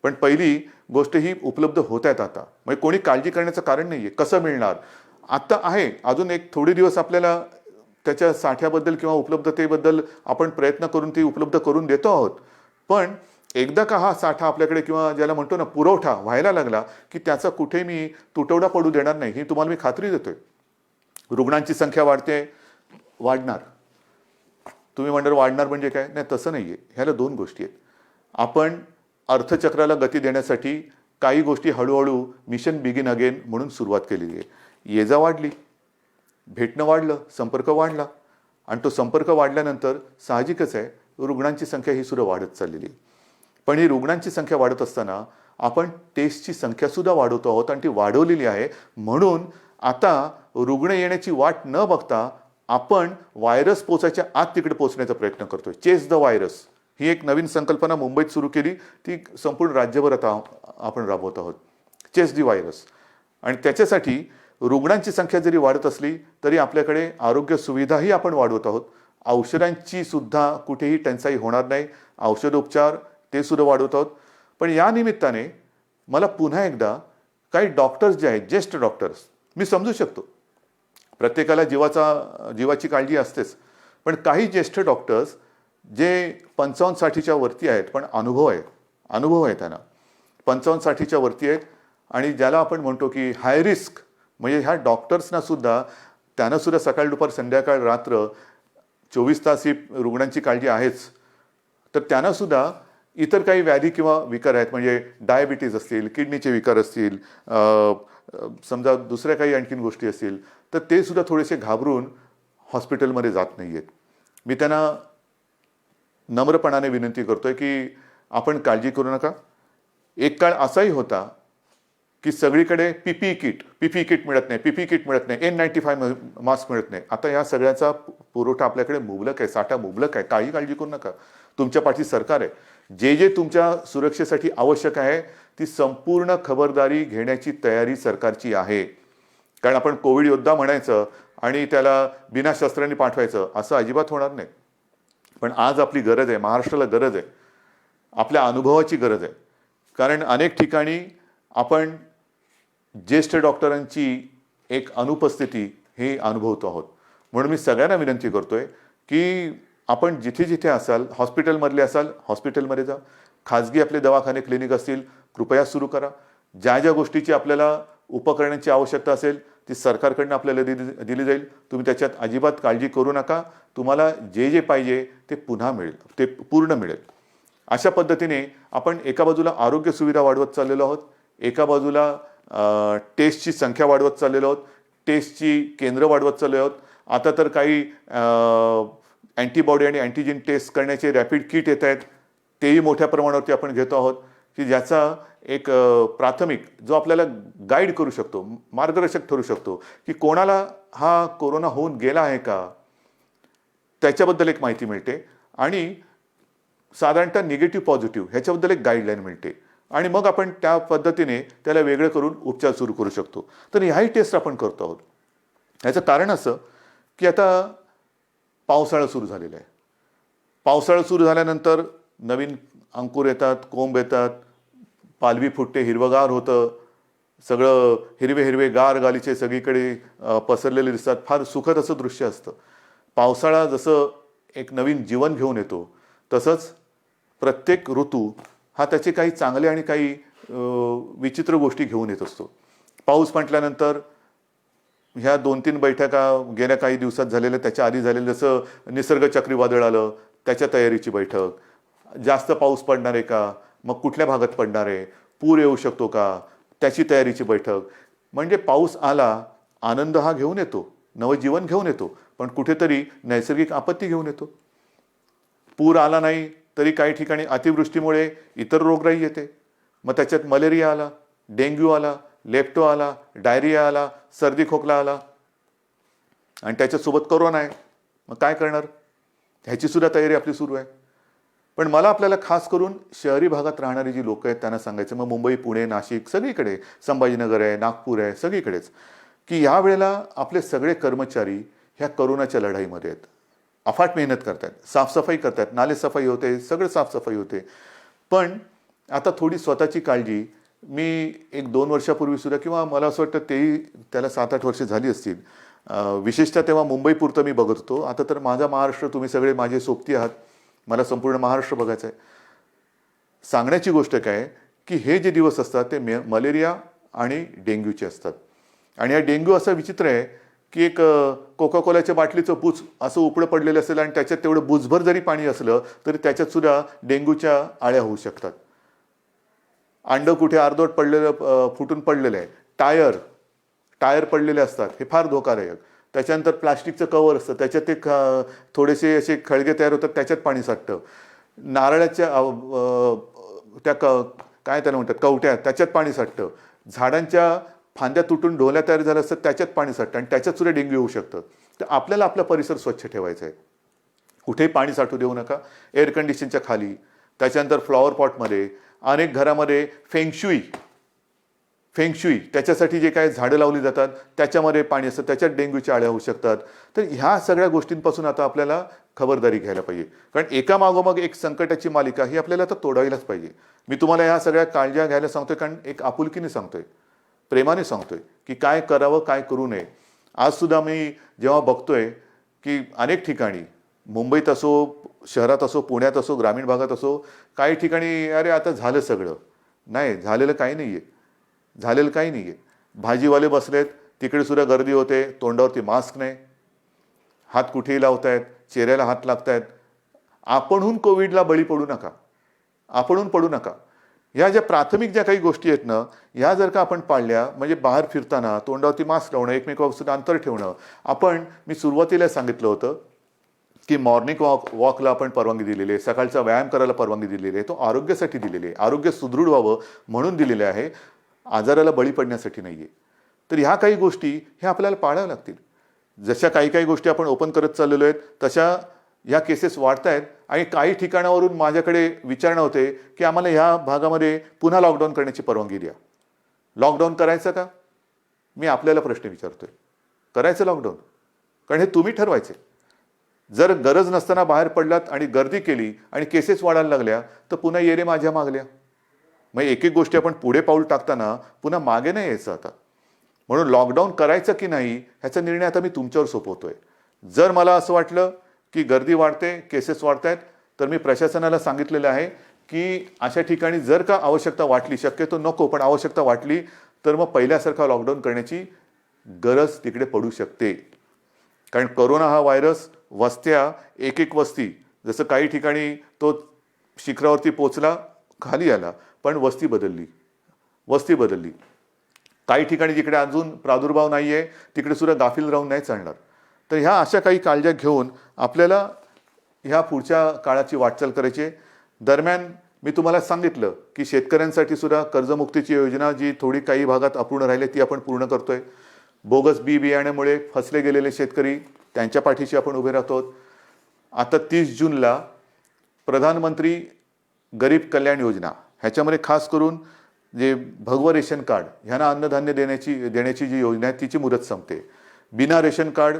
पण पहिली गोष्ट ही उपलब्ध होत आहेत आता, म्हणजे कोणी काळजी करण्याचं कारण नाही आहे. कसं मिळणार आता आहे, अजून एक थोडे दिवस आपल्याला त्याच्या साठ्याबद्दल किंवा उपलब्धतेबद्दल आपण प्रयत्न करून ती उपलब्ध करून देतो आहोत. पण एकदा का हा साठा आपल्याकडे किंवा ज्याला म्हणतो ना पुरवठा व्हायला लागला की त्याचा कुठे मी तुटवडा पडू देणार नाही, ही तुम्हाला मी खात्री देतोय. रुग्णांची संख्या वाढणार. तुम्ही म्हणणार वाढणार म्हणजे काय, नाही तसं नाही आहे. ह्याला दोन गोष्टी आहेत. आपण अर्थचक्राला गती देण्यासाठी काही गोष्टी हळूहळू मिशन बिगिन अगेन म्हणून सुरुवात केलेली आहे. ये जा वाढली, भेटणं वाढलं, संपर्क वाढला आणि तो संपर्क वाढल्यानंतर साहजिकच आहे रुग्णांची संख्या ही सुद्धा वाढत चाललेली आहे. पण ही रुग्णांची संख्या वाढत असताना आपण टेस्टची संख्या सुद्धा वाढवतो आहोत आणि ती वाढवलेली आहे. म्हणून आता रुग्ण येण्याची वाट न बघता आपण व्हायरस पोचायच्या आत तिकडे पोहोचण्याचा प्रयत्न करतोय. चेस द व्हायरस ही एक नवीन संकल्पना मुंबईत सुरू केली, ती संपूर्ण राज्यभर आता आपण राबवत आहोत. Chase the virus. आणि त्याच्यासाठी रुग्णांची संख्या जरी वाढत असली तरी आपल्याकडे आरोग्य सुविधाही आपण वाढवत आहोत. औषधांची सुद्धा कुठेही टंचाई होणार नाही, औषधोपचार ते सुद्धा वाढवत आहोत. पण या निमित्ताने मला पुन्हा एकदा काही डॉक्टर्स जे आहेत, ज्येष्ठ डॉक्टर्स, मी समजू शकतो प्रत्येकाला जीवाची काळजी असतेच, पण काही ज्येष्ठ डॉक्टर्स जे 55-60च्या वरती आहेत पण अनुभव आहे त्यांना, 55-60च्या वरती आहेत आणि ज्याला आपण म्हणतो की हाय रिस्क, म्हणजे ह्या डॉक्टर्सना सुद्धा त्यांना सुद्धा सकाळ दुपार संध्याकाळ रात्र 24 तास ही रुग्णांची काळजी आहेच. तर त्यांना सुद्धा इतर काही व्याधी किंवा विकार आहेत, म्हणजे डायबिटीज असतील, किडनीचे विकार असतील, समजा दुसऱ्या काही आणखीन गोष्टी असतील, तर ते सुद्धा थोडेसे घाबरून हॉस्पिटलमध्ये जात नाही आहेत. मी त्यांना नम्रपणाने विनंती करतोय की आपण काळजी करू नका. एक काळ असाही होता की सगळीकडे पीपीई किट मिळत नाही, N95 मास्क मिळत नाही. आता या सगळ्याचा पुरवठा आपल्याकडे मुबलक आहे, साठा मुबलक आहे. काही काळजी करू नका. तुमच्या पाठी सरकार आहे. जे तुमच्या सुरक्षेसाठी आवश्यक आहे ती संपूर्ण खबरदारी घेण्याची तयारी सरकारची आहे. कारण आपण कोविड योद्धा म्हणायचं आणि त्याला बिना शस्त्रांनी पाठवायचं असं अजिबात होणार नाही. पण आज आपली गरज आहे, महाराष्ट्राला गरज आहे, आपल्या अनुभवाची गरज आहे. कारण अनेक ठिकाणी आपण ज्येष्ठ डॉक्टरांची एक अनुपस्थिती हे अनुभवतो आहोत. म्हणून मी सगळ्यांना विनंती करतोय की आपण जिथे जिथे असाल, हॉस्पिटलमधले असाल हॉस्पिटलमध्ये जा, खाजगी आपले दवाखाने क्लिनिक असतील कृपया सुरू करा. ज्या ज्या गोष्टीची आपल्याला उपकरणांची आवश्यकता असेल ती सरकारकडनं आपल्याला दिली जाईल. तुम्ही त्याच्यात अजिबात काळजी करू नका. तुम्हाला जे जे पाहिजे ते पुन्हा मिळेल, ते पूर्ण मिळेल. अशा पद्धतीने आपण एका बाजूला आरोग्य सुविधा वाढवत चाललेलो आहोत, एका बाजूला टेस्टची संख्या वाढवत चाललेलो आहोत, टेस्टची केंद्र वाढवत चाललो आहोत. आता तर काही अँटीबॉडी आणि अँटीजेन टेस्ट करण्याचे रॅपिड किट येत आहेत, तेही मोठ्या प्रमाणावरती आपण घेतो आहोत की ज्याचा एक प्राथमिक जो आपल्याला गाईड करू शकतो, मार्गदर्शक ठरू शकतो की कोणाला हा कोरोना होऊन गेला आहे का, त्याच्याबद्दल एक माहिती मिळते आणि साधारणतः निगेटिव्ह पॉझिटिव्ह ह्याच्याबद्दल एक गाईडलाईन मिळते आणि मग आपण त्या पद्धतीने त्याला वेगळं करून उपचार सुरू करू शकतो. तर ह्याही टेस्ट आपण करतो आहोत. ह्याचं कारण असं की आता पावसाळा सुरू झालेला आहे. पावसाळा सुरू झाल्यानंतर नवीन अंकुर येतात, कोंब येतात, पालवी फुटते, हिरवगार होतं, सगळं हिरवे हिरवे गार गालीचे सगळीकडे पसरलेले दिसतात. फार सुखद असं दृश्य असतं. पावसाळा जसं एक नवीन जीवन घेऊन येतो तसंच प्रत्येक ऋतू हा त्याचे काही चांगले आणि काही विचित्र गोष्टी घेऊन येत असतो. पाऊस म्हटल्यानंतर ह्या 2-3 बैठका गेल्या काही दिवसात झालेल्या, त्याच्या आधी झालेलं जसं निसर्ग चक्रीवादळ आलं त्याच्या तयारीची बैठक, जास्त पाऊस पडणार आहे का, मग कुठल्या भागात पडणार आहे, पूर येऊ शकतो का, त्याची तयारीची बैठक. म्हणजे पाऊस आला, आनंद हा घेऊन येतो, नवजीवन घेऊन येतो, पण कुठेतरी नैसर्गिक आपत्ती घेऊन येतो. पूर आला नाही तरी काही ठिकाणी अतिवृष्टीमुळे इतर रोगराई येते. मग त्याच्यात मलेरिया आला, डेंग्यू आला, लेप्टो आला, डायरिया आला, सर्दी खोकला आला आणि त्याच्यासोबत कोरोना आहे. मग काय करणार, ह्याची सुद्धा तयारी आपली सुरू आहे. पण मला आपल्याला खास करून शहरी भागात राहणारी जी लोक आहेत त्यांना सांगायचं, मग मुंबई, पुणे, नाशिक सगळीकडे, संभाजीनगर आहे, नागपूर आहे, सगळीकडेच, की या वेळेला आपले सगळे कर्मचारी ह्या कोरोनाच्या लढाईमध्ये आहेत. अफाट मेहनत करतात, साफसफाई करतात, नाले सफाई होते, सगळं साफसफाई होते. पण आता थोडी स्वतःची काळजी मी 1-2 वर्षापूर्वी सुद्धा, किंवा मला असं वाटतं तेही त्याला 7-8 वर्ष झाली असतील, विशेषतः तेव्हा मुंबईपुरतं मी बघत होतो. आता तर माझा महाराष्ट्र, तुम्ही सगळे माझे सोबती आहात, मला संपूर्ण महाराष्ट्र बघायचं आहे. सांगण्याची गोष्ट काय की हे जे दिवस असतात ते मलेरिया आणि डेंग्यूचे असतात. आणि हा डेंग्यू असा विचित्र आहे की एक कोका कोलाच्या बाटलीचं पूच असं उपडं पडलेलं असेल आणि त्याच्यात तेवढं बुजभर जरी पाणी असलं तरी त्याच्यात सुद्धा डेंग्यूच्या आळ्या होऊ शकतात. अंडं कुठे अर्धवट पडलेलं, फुटून पडलेलं आहे, टायर पडलेले असतात, हे फार धोकादायक. त्याच्यानंतर प्लास्टिकचं कवर असतं, त्याच्यात ते थोडेसे असे खळगे तयार होतात, त्याच्यात पाणी साठतं. नारळाच्या त्या काय त्याला म्हणतात, कवट्या, त्याच्यात पाणी साठतं. झाडांच्या फांद्या तुटून ढोल्या तयार झाल्या असतात, त्याच्यात पाणी साठतं आणि त्याच्यात सुद्धा डेंग्यू होऊ शकतं. तर आपल्याला आपला परिसर स्वच्छ ठेवायचा आहे. कुठेही पाणी साठू देऊ नका. एअर कंडिशनच्या खाली, त्याच्यानंतर फ्लॉवर पॉटमध्ये, अनेक घरामध्ये फेंगशुई त्याच्यासाठी जे काय झाडं लावली जातात त्याच्यामध्ये पाणी असतं, त्याच्यात डेंग्यूच्या आळ्या होऊ शकतात. तर ह्या सगळ्या गोष्टींपासून आता आपल्याला खबरदारी घ्यायला पाहिजे. कारण एका मागोमाग एक संकटाची मालिका ही आपल्याला आता तोडायलाच पाहिजे. मी तुम्हाला ह्या सगळ्या काळज्या घ्यायला सांगतोय कारण एक आपुलकीने सांगतोय, प्रेमाने सांगतोय की काय करावं, काय करू नये. आज सुद्धा मी जेव्हा बघतोय की अनेक ठिकाणी, मुंबईत असो, शहरात असो, पुण्यात असो, ग्रामीण भागात असो, काही ठिकाणी अरे आता झालं सगळं. नाही, झालेलं काही नाही आहे, झालेलं काही नाही आहे. भाजीवाले बसलेत, तिकडे सुद्धा गर्दी होते, तोंडावरती मास्क नाही, हात कुठेही लावतायत, चेहऱ्याला हात लागतायत. आपणहून कोविडला बळी पडू नका, आपणहून पडू नका. ह्या ज्या प्राथमिक ज्या काही गोष्टी आहेत ना, ह्या जर का आपण पाळल्या, म्हणजे बाहेर फिरताना तोंडावरती मास्क लावणं, एकमेकांपासून अंतर ठेवणं. मी सुरुवातीला सांगितलं होतं की मॉर्निंग वॉकला आपण परवानगी दिलेली आहे, सकाळचा व्यायाम करायला परवानगी दिलेली आहे. तो आरोग्यासाठी दिलेली आहे, आरोग्य सुदृढ व्हावं म्हणून दिलेले आहे, आजाराला बळी पडण्यासाठी नाही आहे. तर ह्या काही गोष्टी ह्या आपल्याला पाळाव्या लागतील. जशा काही गोष्टी आपण ओपन करत चाललेलो आहेत तशा ह्या केसेस वाढत आहेत. आणि काही ठिकाणावरून माझ्याकडे विचारणा होते की आम्हाला ह्या भागामध्ये पुन्हा लॉकडाऊन करण्याची परवानगी द्या. लॉकडाऊन करायचं का? मी आपल्याला प्रश्न विचारतोय, करायचं लॉकडाऊन? कारण हे तुम्ही ठरवायचे. जर गरज नसताना बाहेर पडलात आणि गर्दी केली आणि केसेस वाढायला लागल्या तर पुन्हा येरे माझ्या मागल्या. मग एक एक गोष्टी आपण पुढे पाऊल टाकताना पुन्हा मागे नाही यायचं आता. म्हणून लॉकडाऊन करायचं की नाही ह्याचा निर्णय आता मी तुमच्यावर सोपवतोय. जर मला असं वाटलं की गर्दी वाढते, केसेस वाढत आहेत, तर मी प्रशासनाला सांगितलेलं आहे की अशा ठिकाणी जर का आवश्यकता वाटली, शक्यतो नको पण आवश्यकता वाटली तर मग पहिल्यासारखा लॉकडाऊन करण्याची गरज तिकडे पडू शकते. कारण कोरोना हा व्हायरस वस्त्या, एक एक वस्ती, जसं काही ठिकाणी तो शिखरावरती पोचला, खाली आला, पण वस्ती बदलली. काही ठिकाणी जिकडे अजून प्रादुर्भाव नाही आहे तिकडे सुद्धा गाफील राहून नाही चालणार. तर ह्या अशा काही काळज्या घेऊन आपल्याला ह्या पुढच्या काळाची वाटचाल करायची. दरम्यान मी तुम्हाला सांगितलं की शेतकऱ्यांसाठी सुद्धा कर्जमुक्तीची योजना जी थोडी काही भागात अपूर्ण राहिली ती आपण पूर्ण करतोय. बोगस बियाण्यामुळे फसले गेलेले शेतकरी त्यांच्या पाठीशी आपण उभे राहतो. आता 30 जूनला प्रधानमंत्री गरीब कल्याण योजना ह्याच्यामध्ये खास करून जे भगवं रेशन कार्ड ह्यांना अन्नधान्य देण्याची जी योजना आहे तिची मुदत संपते. बिना रेशन कार्ड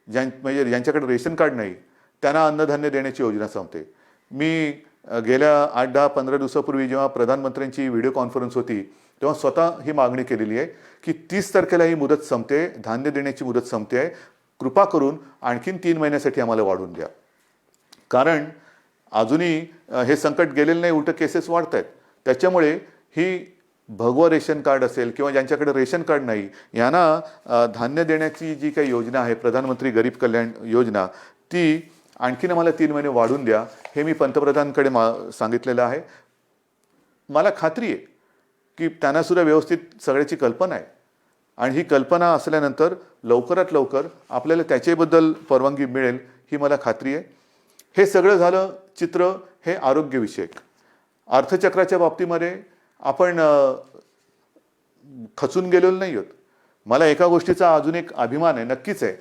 म्हणजे ज्यांच्याकडे रेशन कार्ड नाही त्यांना अन्नधान्य देण्याची योजना संपते. मी गेल्या 8-10-15 दिवसापूर्वी जेव्हा प्रधानमंत्र्यांची व्हिडिओ कॉन्फरन्स होती तेव्हा स्वतः ही मागणी केलेली आहे की 30 तारखेला ही मुदत संपते, धान्य देण्याची मुदत संपते आहे, कृपा करून आणखीन 3 महिन्यासाठी आम्हाला वाढवून द्या. कारण अजूनही हे संकट गेलेलं नाही, उलट केसेस वाढत आहेत. त्याच्यामुळे ही भगवं रेशन कार्ड असेल किंवा ज्यांच्याकडे रेशन कार्ड नाही यांना धान्य देण्याची जी काही योजना आहे प्रधानमंत्री गरीब कल्याण योजना, ती आणखीन आम्हाला 3 महिने वाढून द्या हे मी पंतप्रधानांकडे सांगितलेलं आहे. मला खात्री आहे की त्यांना सुद्धा व्यवस्थित सगळ्याची कल्पना आहे आणि ही कल्पना असल्यानंतर लवकरात लवकर आपल्याला त्याच्याबद्दल परवानगी मिळेल ही मला खात्री आहे. हे सगळं झालं चित्र हे आरोग्यविषयक. अर्थचक्राच्या बाबतीमध्ये आपण खचून गेलेलो नाही आहोत. मला एका गोष्टीचा अजून एक अभिमान आहे, नक्कीच आहे,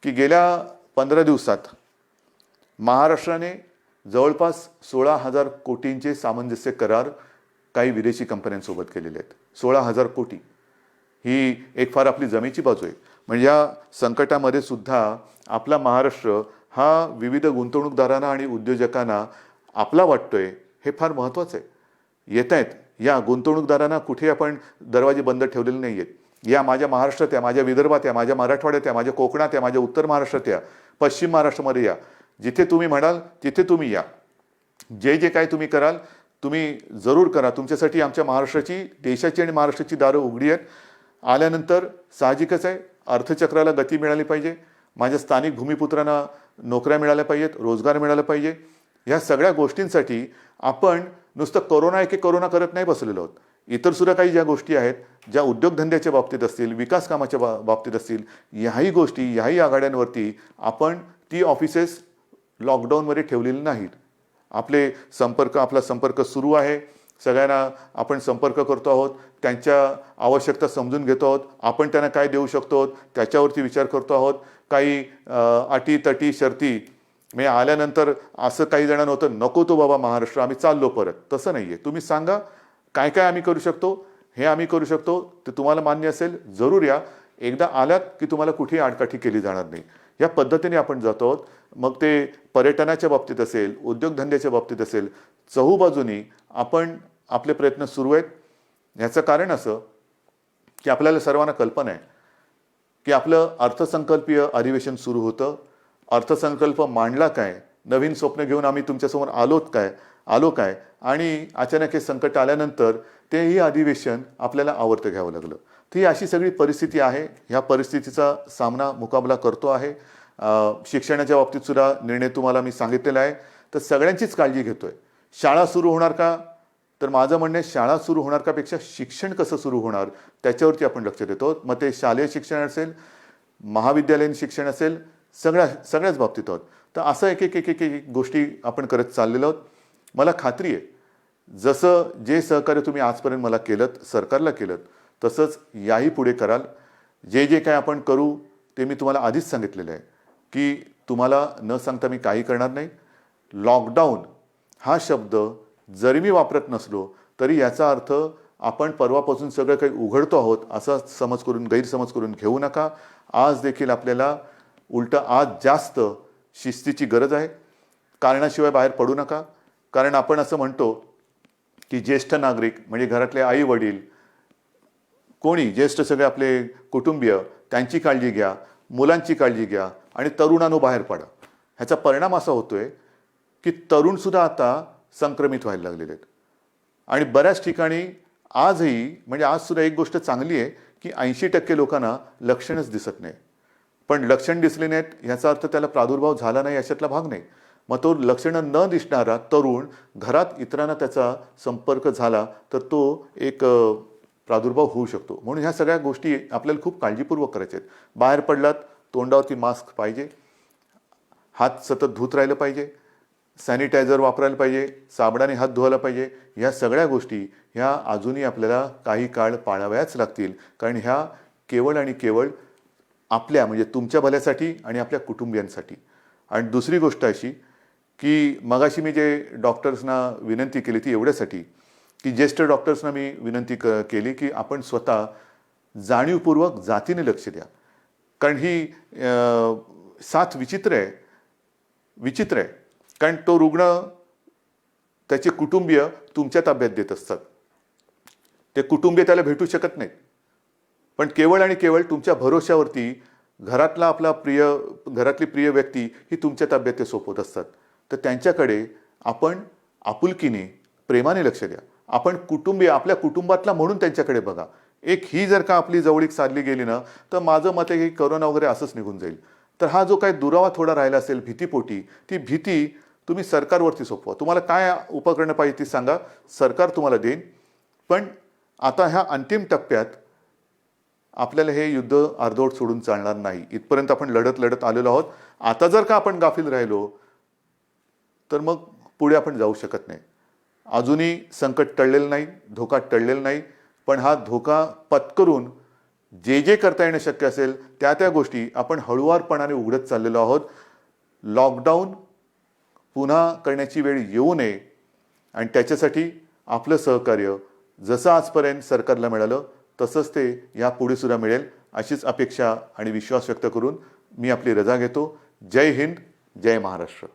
की गेल्या 15 दिवसात महाराष्ट्राने जवळपास 16,000 कोटींचे सामंजस्य करार काही विदेशी कंपन्यांसोबत केलेले आहेत. 16,000 कोटी ही एक फार आपली जमेची बाजू आहे. म्हणजे या संकटामध्ये सुद्धा आपला महाराष्ट्र हा विविध गुंतवणूकदारांना आणि उद्योजकांना आपला वाटतोय हे फार महत्त्वाचं आहे. येत आहेत या गुंतवणूकदारांना कुठे आपण दरवाजे बंद ठेवलेले नाही आहेत. या माझ्या महाराष्ट्रात या, माझ्या विदर्भात या, माझ्या मराठवाड्यात या, माझ्या कोकणात या, माझ्या उत्तर महाराष्ट्रात या, पश्चिम महाराष्ट्रामध्ये या, जिथे तुम्ही म्हणाल तिथे तुम्ही या. जे जे काय तुम्ही कराल तुम्ही जरूर करा. तुमच्यासाठी आमच्या महाराष्ट्राची, देशाची आणि महाराष्ट्राची दारं उघडी आहेत. आल्यानंतर साहजिकच आहे अर्थचक्राला गती मिळाली पाहिजे. माझ्या स्थानिक भूमिपुत्रांना नोकऱ्या मिळाल्या पाहिजेत, रोजगार मिळाला पाहिजे. ह्या सगळ्या गोष्टींसाठी आपण नुसतं कोरोना एके कोरोना करत नाही बसलेलो आहोत. इतर सुद्धा काही ज्या गोष्टी आहेत, ज्या उद्योगधंद्याच्या बाबतीत असतील, विकास कामाच्या बाबतीत असतील, ह्याही गोष्टी, ह्याही आघाड्यांवरती आपण ती ऑफिसेस लॉकडाऊनमध्ये ठेवलेली नाहीत. आपला संपर्क सुरू आहे. सगळ्यांना आपण संपर्क करतो आहोत, त्यांच्या आवश्यकता समजून घेतो आहोत, आपण त्यांना काय देऊ शकतो त्याच्यावरती विचार करतो आहोत. काही अटी तटी शर्ती मी आल्यानंतर असं काही जणांना होतं, नको तो बाबा महाराष्ट्र, आम्ही चाललो परत. तसं नाही आहे. तुम्ही सांगा काय काय आम्ही करू शकतो, हे आम्ही करू शकतो, ते तुम्हाला मान्य असेल जरूर या. एकदा आल्यात की तुम्हाला कुठेही आडकाठी केली जाणार नाही. या पद्धतीने आपण जातो आहोत. मग ते पर्यटनाच्या बाबतीत असेल, उद्योगधंद्याच्या बाबतीत असेल, चहूबाजूनी आपण आपले प्रयत्न सुरू आहेत. ह्याचं कारण असं की आपल्याला सर्वांना कल्पना आहे की आपलं अर्थसंकल्पीय अधिवेशन सुरू होतं. अर्थसंकल्प मांडला काय, नवीन स्वप्न घेऊन आम्ही तुमच्यासमोर आलो काय आणि अचानक हे संकट आल्यानंतर तेही अधिवेशन आपल्याला आवर्त घ्यावं लागलं. ती अशी सगळी परिस्थिती आहे. ह्या परिस्थितीचा मुकाबला करतो आहे. शिक्षणाच्या बाबतीत सुद्धा निर्णय तुम्हाला मी सांगितलेला आहे. तर सगळ्यांचीच काळजी घेतोय. शाळा सुरू होणार का, तर माझं म्हणणं आहे शाळा सुरू होणार का पेक्षा शिक्षण कसं सुरू होणार त्याच्यावरती आपण लक्ष देतो. मग ते शालेय शिक्षण असेल, महाविद्यालयीन शिक्षण असेल, सगळ्याच बाबतीत आहोत. तर असं एक गोष्टी आपण करत चाललेलो आहोत. मला खात्री आहे जसं जे सहकार्य तुम्ही आजपर्यंत मला केलं, सरकारला केलं, तसंच याही पुढे कराल. जे जे काय आपण करू ते मी तुम्हाला आधीच सांगितलेलं आहे की तुम्हाला न सांगता मी काही करणार नाही. लॉकडाऊन हा शब्द जरी मी वापरत नसलो तरी याचा अर्थ आपण परवापासून सगळं काही उघडतो आहोत असा गैरसमज करून घेऊ नका. आज देखील आपल्याला उलटं आज जास्त शिस्तीची गरज आहे. कारणाशिवाय बाहेर पडू नका. कारण आपण असं म्हणतो की ज्येष्ठ नागरिक म्हणजे घरातले आई वडील कोणी ज्येष्ठ सगळे आपले कुटुंबीय त्यांची काळजी घ्या, मुलांची काळजी घ्या आणि तरुणांनो बाहेर पडा. ह्याचा परिणाम असा होतोय की तरुणसुद्धा आता संक्रमित व्हायला लागलेले आहेत. आणि बऱ्याच ठिकाणी आजही म्हणजे आजसुद्धा एक गोष्ट चांगली आहे की 80% लोकांना लक्षणच दिसत नाही. पण लक्षण दिसले नाहीत ह्याचा अर्थ त्याला प्रादुर्भाव झाला नाही अशातला भाग नाही. मग तो लक्षणं न दिसणारा तरुण घरात इतरांना त्याचा संपर्क झाला तर तो एक प्रादुर्भाव होऊ शकतो. म्हणून ह्या सगळ्या गोष्टी आपल्याला खूप काळजीपूर्वक करायच्या आहेत. बाहेर पडलात तोंडावरती मास्क पाहिजे, हात सतत धुत राहिलं पाहिजे, सॅनिटायझर वापरायला पाहिजे, साबणाने हात धुवायला पाहिजे. ह्या सगळ्या गोष्टी ह्या अजूनही आपल्याला काही काळ पाळाव्याच लागतील. कारण ह्या केवळ आणि केवळ आपल्या म्हणजे तुमच्या भल्यासाठी आणि आपल्या कुटुंबियांसाठी. आणि दुसरी गोष्ट अशी की मगाशी मी जे डॉक्टर्सना विनंती केली ती एवढ्यासाठी की ज्येष्ठ डॉक्टर्सना मी विनंती केली की आपण स्वतः जाणीवपूर्वक जातीने लक्ष द्या. कारण ही साथ विचित्र आहे. कारण तो रुग्ण त्याचे कुटुंबीय तुमच्या ताब्यात देत असतात. ते कुटुंबीय त्याला भेटू शकत नाहीत. पण केवळ आणि केवळ तुमच्या भरोश्यावरती घरातली प्रिय व्यक्ती ही तुमच्या ताब्यात ते सोपवत असतात. तर त्यांच्याकडे आपण आपुलकीने प्रेमाने लक्ष द्या. आपण आपल्या कुटुंबातला म्हणून त्यांच्याकडे बघा. ही जर का आपली जवळीक साधली गेली ना तर माझं मत आहे की करोना वगैरे असंच निघून जाईल. तर हा जो काही दुरावा थोडा राहिला असेल भीतीपोटी ती भीती तुम्ही सरकारवरती सोपवा. तुम्हाला काय उपकरणं पाहिजे ती सांगा, सरकार तुम्हाला देईन. पण आता ह्या अंतिम टप्प्यात आपल्याला हे युद्ध अर्धवट सोडून चालणार नाही. इथपर्यंत आपण लढत आलेलो आहोत. आता जर का आपण गाफील राहिलो तर मग पुढे आपण जाऊ शकत नाही. अजूनही संकट टळलेलं नाही, धोका टळलेला नाही. पण हा धोका पत्करून जे करता येणं शक्य असेल त्या गोष्टी आपण हळुवारपणाने उघडत चाललेलो आहोत. लॉकडाऊन पुन्हा करण्याची वेळ येऊ नये आणि त्याच्यासाठी आपलं सहकार्य जसं आजपर्यंत सरकारला मिळालं तसंच ते यापुढे सुद्धा मिळेल अशीच अपेक्षा आणि विश्वास व्यक्त करून मी आपली रजा घेतो. जय हिंद, जय महाराष्ट्र.